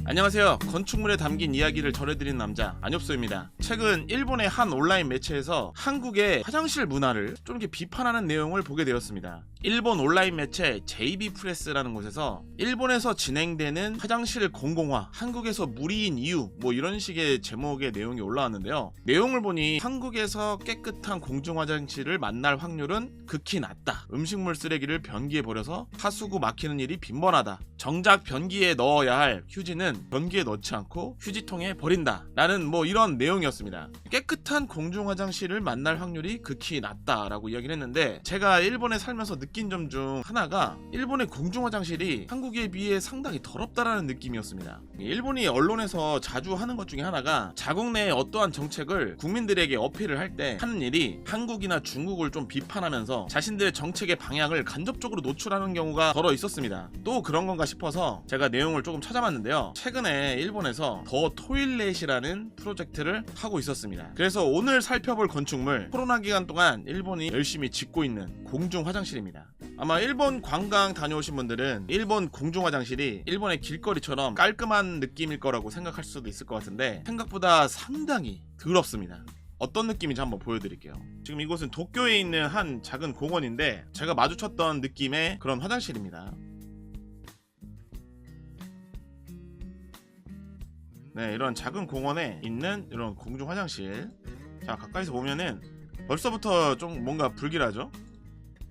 안녕하세요. 건축물에 담긴 이야기를 전해드리는 남자 안엽소입니다. 최근 일본의 한 온라인 매체에서 한국의 화장실 문화를 좀 이렇게 비판하는 내용을 보게 되었습니다. 일본 온라인 매체 JB프레스라는 곳에서 일본에서 진행되는 화장실 공공화, 한국에서 무리인 이유 뭐 이런 식의 제목의 내용이 올라왔는데요. 내용을 보니 한국에서 깨끗한 공중화장실을 만날 확률은 극히 낮다. 음식물 쓰레기를 변기에 버려서 하수구 막히는 일이 빈번하다. 정작 변기에 넣어야 할 휴지는 변기에 넣지 않고 휴지통에 버린다 라는 뭐 이런 내용이었습니다. 깨끗한 공중화장실을 만날 확률이 극히 낮다라고 이야기를 했는데, 제가 일본에 살면서 느낀 점 중 하나가 일본의 공중화장실이 한국에 비해 상당히 더럽다라는 느낌이었습니다. 일본이 언론에서 자주 하는 것 중에 하나가 자국 내의 어떠한 정책을 국민들에게 어필을 할 때 하는 일이 한국이나 중국을 좀 비판하면서 자신들의 정책의 방향을 간접적으로 노출하는 경우가 더러 있었습니다. 또 그런 건가 싶어서 제가 내용을 조금 찾아봤는데요. 최근에 일본에서 더 토일렛이라는 프로젝트를 하고 있었습니다. 그래서 오늘 살펴볼 건축물, 코로나 기간 동안 일본이 열심히 짓고 있는 공중 화장실입니다. 아마 일본 관광 다녀오신 분들은 일본 공중 화장실이 일본의 길거리처럼 깔끔한 느낌일 거라고 생각할 수도 있을 것 같은데, 생각보다 상당히 더럽습니다. 어떤 느낌인지 한번 보여드릴게요. 지금 이곳은 도쿄에 있는 한 작은 공원인데 제가 마주쳤던 느낌의 그런 화장실입니다. 네, 이런 작은 공원에 있는 이런 공중 화장실. 자, 가까이서 보면은 벌써부터 좀 뭔가 불길하죠?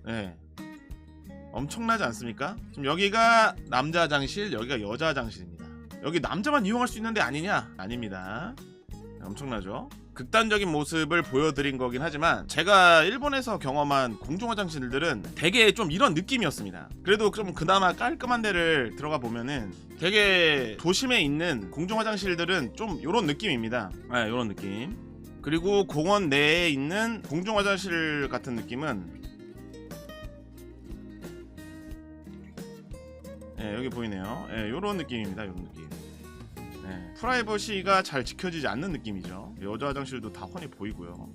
네, 엄청나지 않습니까? 지금 여기가 남자 화장실, 여기가 여자 화장실입니다. 여기 남자만 이용할 수 있는 데 아니냐? 아닙니다. 엄청나죠? 극단적인 모습을 보여드린 거긴 하지만 제가 일본에서 경험한 공중 화장실들은 되게 좀 이런 느낌이었습니다. 그래도 좀 그나마 깔끔한 데를 들어가 보면은 되게 도심에 있는 공중 화장실들은 좀 이런 느낌입니다. 네, 이런 느낌. 그리고 공원 내에 있는 공중 화장실 같은 느낌은 네, 여기 보이네요. 네, 이런 느낌입니다. 이런 느낌. 네, 프라이버시가 잘 지켜지지 않는 느낌이죠. 여자 화장실도 다 훤히 보이고요.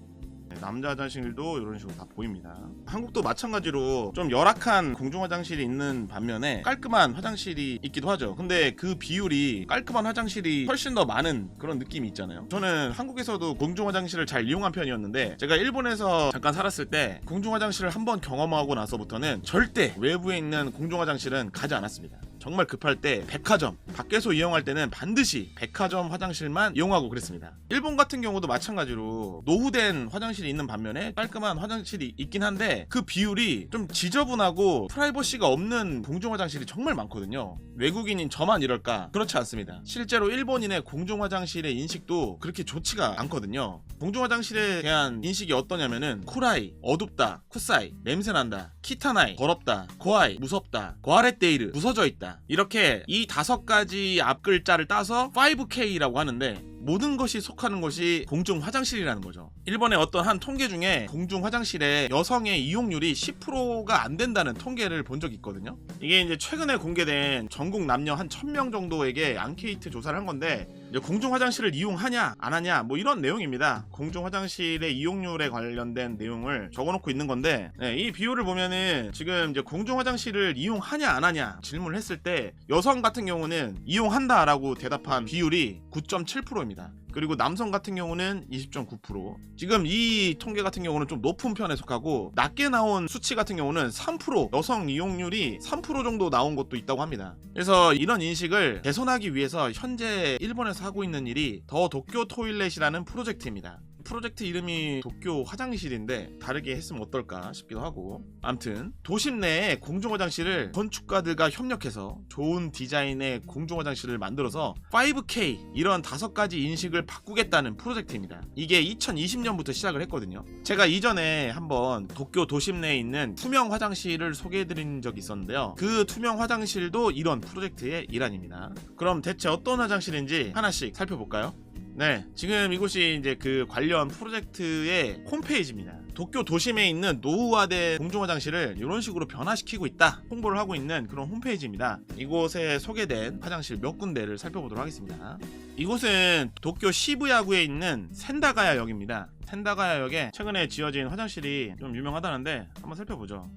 네, 남자 화장실도 이런 식으로 다 보입니다. 한국도 마찬가지로 좀 열악한 공중 화장실이 있는 반면에 깔끔한 화장실이 있기도 하죠. 근데 그 비율이 깔끔한 화장실이 훨씬 더 많은 그런 느낌이 있잖아요. 저는 한국에서도 공중 화장실을 잘 이용한 편이었는데, 제가 일본에서 잠깐 살았을 때 공중 화장실을 한번 경험하고 나서부터는 절대 외부에 있는 공중 화장실은 가지 않았습니다. 정말 급할 때 백화점, 밖에서 이용할 때는 반드시 백화점 화장실만 이용하고 그랬습니다. 일본 같은 경우도 마찬가지로 노후된 화장실이 있는 반면에 깔끔한 화장실이 있긴 한데 그 비율이 좀 지저분하고 프라이버시가 없는 공중 화장실이 정말 많거든요. 외국인인 저만 이럴까? 그렇지 않습니다. 실제로 일본인의 공중 화장실의 인식도 그렇게 좋지가 않거든요. 공중 화장실에 대한 인식이 어떠냐면은 쿠라이, 어둡다, 쿠사이, 냄새난다, 키타나이, 더럽다, 고아이, 무섭다, 고아레테이르, 부서져 있다, 이렇게 이 5가지 앞글자를 따서 5K라고 하는데, 모든 것이 속하는 것이 공중 화장실이라는 거죠. 일본의 어떤 한 통계 중에 공중 화장실에 여성의 이용률이 10%가 안 된다는 통계를 본 적이 있거든요. 이게 이제 최근에 공개된 전국 남녀 한 1000명 정도에게 앙케이트 조사를 한 건데, 이제 공중 화장실을 이용하냐 안 하냐 뭐 이런 내용입니다. 공중 화장실의 이용률에 관련된 내용을 적어놓고 있는 건데, 네, 이 비율을 보면은 지금 이제 공중 화장실을 이용하냐 안 하냐 질문을 했을 때 여성 같은 경우는 이용한다라고 대답한 비율이 9.7%입니다. 그리고 남성 같은 경우는 20.9%. 지금 이 통계 같은 경우는 좀 높은 편에 속하고, 낮게 나온 수치 같은 경우는 3%, 여성 이용률이 3% 정도 나온 것도 있다고 합니다. 그래서 이런 인식을 개선하기 위해서 현재 일본에서 하고 있는 일이 더 도쿄 토일렛이라는 프로젝트입니다. 프로젝트 이름이 도쿄 화장실인데 다르게 했으면 어떨까 싶기도 하고, 암튼 도심 내에 공중 화장실을 건축가들과 협력해서 좋은 디자인의 공중 화장실을 만들어서 5K 이런 5가지 인식을 바꾸겠다는 프로젝트입니다. 이게 2020년부터 시작을 했거든요. 제가 이전에 한번 도쿄 도심 내에 있는 투명 화장실을 소개해드린 적이 있었는데요. 그 투명 화장실도 이런 프로젝트의 일환입니다. 그럼 대체 어떤 화장실인지 하나씩 살펴볼까요? 네, 지금 이곳이 이제 그 관련 프로젝트의 홈페이지입니다. 도쿄 도심에 있는 노후화된 공중 화장실을 이런 식으로 변화시키고 있다 홍보를 하고 있는 그런 홈페이지입니다. 이곳에 소개된 화장실 몇 군데를 살펴보도록 하겠습니다. 이곳은 도쿄 시부야구에 있는 센다가야역입니다. 센다가야역에 최근에 지어진 화장실이 좀 유명하다는데 한번 살펴보죠.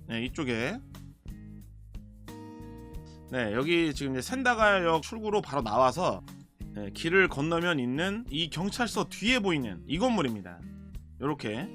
네, 이쪽에 네, 여기 지금 이제 센다가역 출구로 바로 나와서 네, 길을 건너면 있는 이 경찰서 뒤에 보이는 이 건물입니다. 요렇게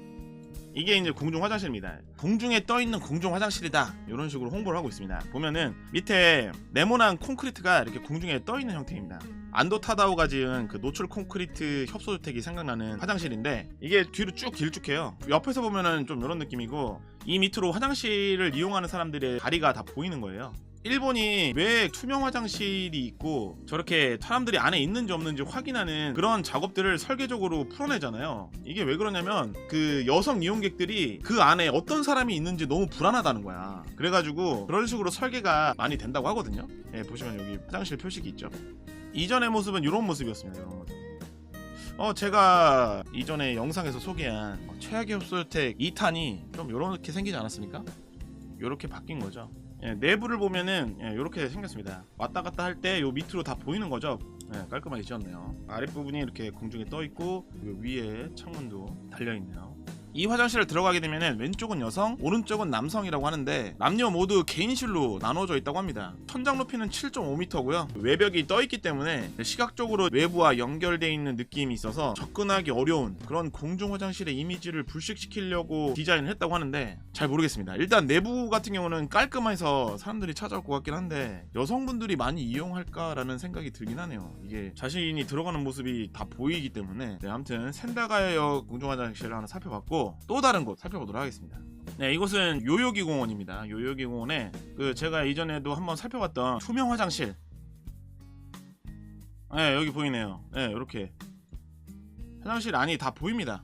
이게 이제 공중 화장실입니다. 공중에 떠있는 공중 화장실이다, 이런 식으로 홍보를 하고 있습니다. 보면은 밑에 네모난 콘크리트가 이렇게 공중에 떠있는 형태입니다. 안도 타다오가 지은 그 노출 콘크리트 협소주택이 생각나는 화장실인데, 이게 뒤로 쭉 길쭉해요. 옆에서 보면은 좀 이런 느낌이고, 이 밑으로 화장실을 이용하는 사람들의 다리가 다 보이는 거예요. 일본이 왜 투명 화장실이 있고 저렇게 사람들이 안에 있는지 없는지 확인하는 그런 작업들을 설계적으로 풀어내잖아요. 이게 왜 그러냐면 그 여성 이용객들이 그 안에 어떤 사람이 있는지 너무 불안하다는 거야. 그래가지고 그런 식으로 설계가 많이 된다고 하거든요. 예, 보시면 여기 화장실 표식이 있죠. 이전의 모습은 이런 모습이었습니다. 이런 모습. 제가 이전에 영상에서 소개한 최악의 협소주택 2탄이 좀 이렇게 생기지 않았습니까? 이렇게 바뀐 거죠. 예, 내부를 보면은 이렇게 생겼습니다. 왔다 갔다 할 때 요 밑으로 다 보이는 거죠. 예, 깔끔하게 지었네요. 아랫부분이 이렇게 공중에 떠 있고 위에 창문도 달려 있네요. 이 화장실을 들어가게 되면은 왼쪽은 여성, 오른쪽은 남성이라고 하는데 남녀 모두 개인실로 나눠져 있다고 합니다. 천장 높이는 7.5m고요. 외벽이 떠 있기 때문에 시각적으로 외부와 연결되어 있는 느낌이 있어서 접근하기 어려운 그런 공중 화장실의 이미지를 불식시키려고 디자인을 했다고 하는데 잘 모르겠습니다. 일단 내부 같은 경우는 깔끔해서 사람들이 찾아올 것 같긴 한데 여성분들이 많이 이용할까라는 생각이 들긴 하네요. 이게 자신이 들어가는 모습이 다 보이기 때문에. 네, 아무튼 센다가역 공중 화장실을 하나 살펴봤고, 또 다른 곳 살펴보도록 하겠습니다. 네, 이곳은 요요기 공원입니다. 요요기 공원에 제가 이전에도 한번 살펴봤던 투명 화장실. 네, 여기 보이네요. 네, 이렇게 화장실 안이 다 보입니다.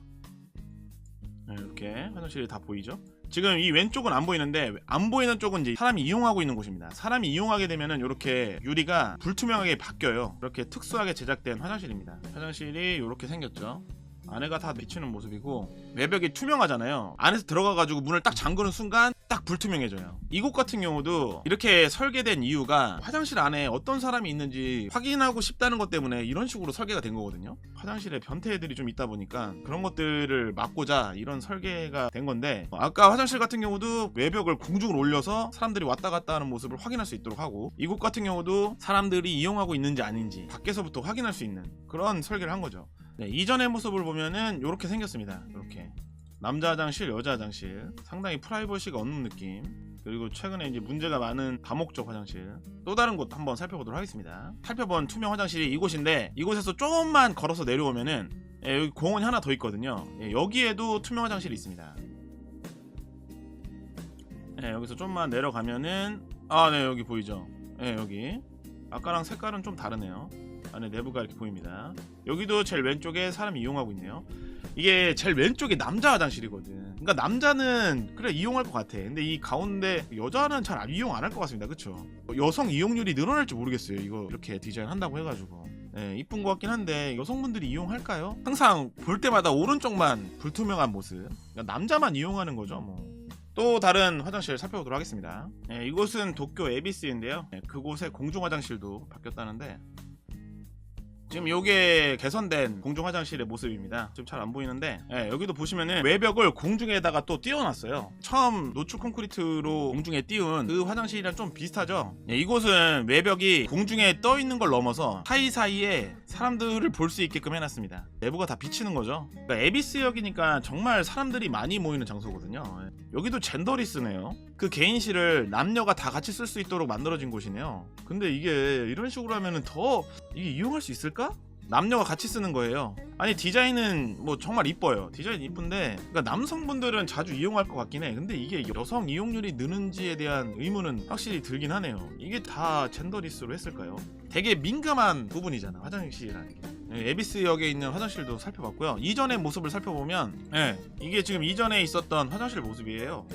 네, 이렇게 화장실이 다 보이죠. 지금 이 왼쪽은 안 보이는데 안 보이는 쪽은 이제 사람이 이용하고 있는 곳입니다. 사람이 이용하게 되면은 이렇게 유리가 불투명하게 바뀌어요. 이렇게 특수하게 제작된 화장실입니다. 화장실이 이렇게 생겼죠. 안에가 다 비치는 모습이고 외벽이 투명하잖아요. 안에서 들어가가지고 문을 딱 잠그는 순간 딱 불투명해져요. 이곳 같은 경우도 이렇게 설계된 이유가 화장실 안에 어떤 사람이 있는지 확인하고 싶다는 것 때문에 이런 식으로 설계가 된 거거든요. 화장실에 변태들이 좀 있다 보니까 그런 것들을 막고자 이런 설계가 된 건데, 아까 화장실 같은 경우도 외벽을 공중으로 올려서 사람들이 왔다 갔다 하는 모습을 확인할 수 있도록 하고, 이곳 같은 경우도 사람들이 이용하고 있는지 아닌지 밖에서부터 확인할 수 있는 그런 설계를 한 거죠. 네, 이전의 모습을 보면은 이렇게 생겼습니다. 이렇게 남자 화장실, 여자 화장실, 상당히 프라이버시가 없는 느낌. 그리고 최근에 이제 문제가 많은 다목적 화장실. 또 다른 곳 한번 살펴보도록 하겠습니다. 살펴본 투명 화장실이 이곳인데, 이곳에서 조금만 걸어서 내려오면은 여기 공원이 하나 더 있거든요. 여기에도 투명 화장실이 있습니다. 여기서 좀만 내려가면은 네, 여기 보이죠? 여기 아까랑 색깔은 좀 다르네요. 안에 내부가 이렇게 보입니다. 여기도 제일 왼쪽에 사람이 이용하고 있네요. 이게 제일 왼쪽이 남자 화장실이거든. 그러니까 남자는 그래 이용할 것 같아. 근데 이 가운데 여자는 잘 이용 안 할 것 같습니다. 그쵸? 여성 이용률이 늘어날지 모르겠어요. 이거 이렇게 디자인 한다고 해가지고. 이쁜 것 같긴 한데 여성분들이 이용할까요? 항상 볼 때마다 오른쪽만 불투명한 모습. 그러니까 남자만 이용하는 거죠 뭐. 또 다른 화장실 살펴보도록 하겠습니다. 이곳은 도쿄 에비스인데요. 그곳의 공중 화장실도 바뀌었다는데, 지금 요게 개선된 공중 화장실의 모습입니다. 지금 잘 안 보이는데 여기도 보시면은 외벽을 공중에다가 또 띄워놨어요. 처음 노출 콘크리트로 공중에 띄운 그 화장실이랑 좀 비슷하죠. 이곳은 외벽이 공중에 떠 있는 걸 넘어서 사이사이에 사람들을 볼 수 있게끔 해놨습니다. 내부가 다 비치는 거죠. 그러니까 에비스역이니까 정말 사람들이 많이 모이는 장소거든요. 여기도 젠더리스네요. 그 개인실을 남녀가 다 같이 쓸 수 있도록 만들어진 곳이네요. 근데 이게 이런 식으로 하면은 더 이게 이용할 수 있을까? 남녀가 같이 쓰는 거예요. 아니 디자인은 뭐 정말 이뻐요. 디자인 이쁜데 그러니까 남성분들은 자주 이용할 것 같긴 해. 근데 이게 여성 이용률이 느는지에 대한 의문은 확실히 들긴 하네요. 이게 다 젠더리스로 했을까요? 되게 민감한 부분이잖아, 화장실이라는 게. 에비스역에 있는 화장실도 살펴봤고요. 이전의 모습을 살펴보면 이게 지금 이전에 있었던 화장실 모습이에요.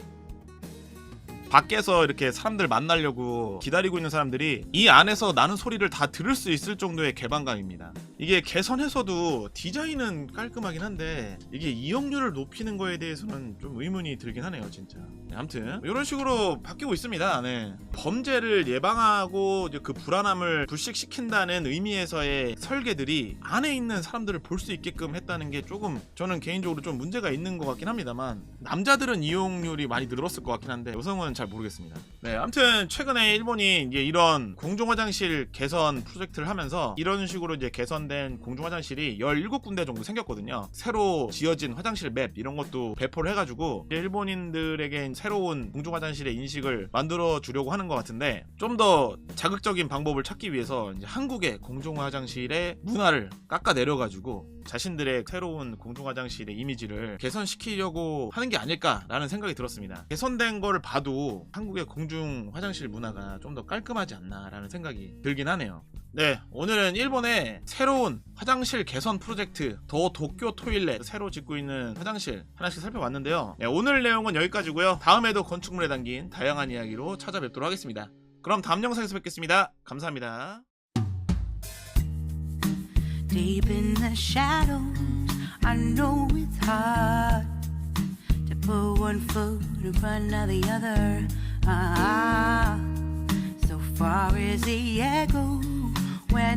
밖에서 이렇게 사람들 만나려고 기다리고 있는 사람들이 이 안에서 나는 소리를 다 들을 수 있을 정도의 개방감입니다. 이게 개선해서도 디자인은 깔끔하긴 한데 이게 이용률을 높이는 거에 대해서는 좀 의문이 들긴 하네요 진짜. 네, 아무튼 이런 식으로 바뀌고 있습니다. 네. 범죄를 예방하고 그 불안함을 불식시킨다는 의미에서의 설계들이 안에 있는 사람들을 볼 수 있게끔 했다는 게 조금 저는 개인적으로 좀 문제가 있는 것 같긴 합니다만, 남자들은 이용률이 많이 늘었을 것 같긴 한데 여성은 잘 모르겠습니다. 네, 아무튼 최근에 일본이 이제 이런 공중 화장실 개선 프로젝트를 하면서 이런 식으로 이제 개선된 공중 화장실이 17군데 정도 생겼거든요. 새로 지어진 화장실 맵 이런 것도 배포를 해가지고 일본인들에게 새로운 공중 화장실의 인식을 만들어 주려고 하는 것 같은데, 좀 더 자극적인 방법을 찾기 위해서 이제 한국의 공중 화장실의 문화를 깎아내려가지고 자신들의 새로운 공중 화장실의 이미지를 개선시키려고 하는 게 아닐까라는 생각이 들었습니다. 개선된 거를 봐도 한국의 공중 화장실 문화가 좀 더 깔끔하지 않나라는 생각이 들긴 하네요. 네, 오늘은 일본의 새로운 화장실 개선 프로젝트 더 도쿄 토일렛, 새로 짓고 있는 화장실 하나씩 살펴봤는데요. 네, 오늘 내용은 여기까지고요. 다음에도 건축물에 담긴 다양한 이야기로 찾아뵙도록 하겠습니다. 그럼 다음 영상에서 뵙겠습니다. 감사합니다. Deep in the shadows, I know it's hard to put one foot in front of the other. So far as the echo